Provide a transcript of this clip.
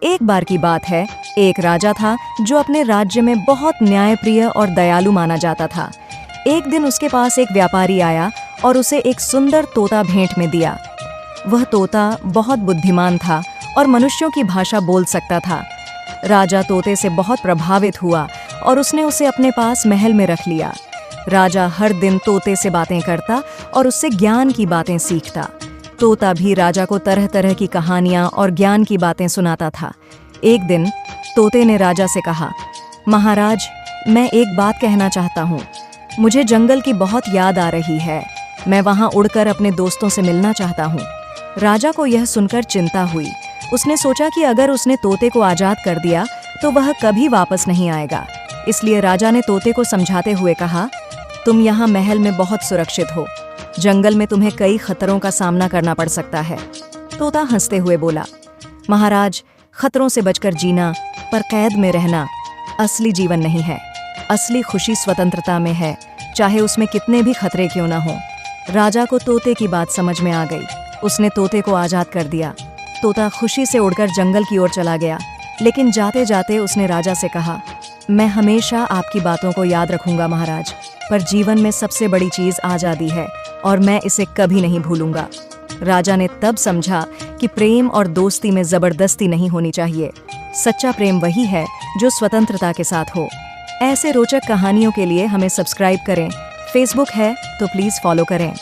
एक बार की बात है, एक राजा था जो अपने राज्य में बहुत न्यायप्रिय और दयालु माना जाता था। एक दिन उसके पास एक व्यापारी आया और उसे एक सुंदर तोता भेंट में दिया। वह तोता बहुत बुद्धिमान था और मनुष्यों की भाषा बोल सकता था। राजा तोते से बहुत प्रभावित हुआ और उसने उसे अपने पास महल में रख लिया। राजा हर दिन तोते से बातें करता और उससे ज्ञान की बातें सीखता। तोता भी राजा को तरह तरह की कहानियां और ज्ञान की बातें सुनाता था। एक दिन तोते ने राजा से कहा, महाराज, मैं एक बात कहना चाहता हूँ। मुझे जंगल की बहुत याद आ रही है। मैं वहाँ उड़कर अपने दोस्तों से मिलना चाहता हूँ। राजा को यह सुनकर चिंता हुई। उसने सोचा कि अगर उसने तोते को आज़ाद कर दिया तो वह कभी वापस नहीं आएगा। इसलिए राजा ने तोते को समझाते हुए कहा, तुम यहाँ महल में बहुत सुरक्षित हो। जंगल में तुम्हें कई खतरों का सामना करना पड़ सकता है। तोता हंसते हुए बोला, महाराज, खतरों से बचकर जीना पर कैद में रहना असली जीवन नहीं है। असली खुशी स्वतंत्रता में है, चाहे उसमें कितने भी खतरे क्यों ना हो। राजा को तोते की बात समझ में आ गई। उसने तोते को आज़ाद कर दिया। तोता खुशी से उड़कर जंगल की ओर चला गया, लेकिन जाते जाते उसने राजा से कहा, मैं हमेशा आपकी बातों को याद रखूंगा महाराज, पर जीवन में सबसे बड़ी चीज़ आज़ादी है और मैं इसे कभी नहीं भूलूंगा। राजा ने तब समझा कि प्रेम और दोस्ती में ज़बरदस्ती नहीं होनी चाहिए। सच्चा प्रेम वही है जो स्वतंत्रता के साथ हो। ऐसे रोचक कहानियों के लिए हमें सब्सक्राइब करें। फेसबुक है तो प्लीज़ फॉलो करें।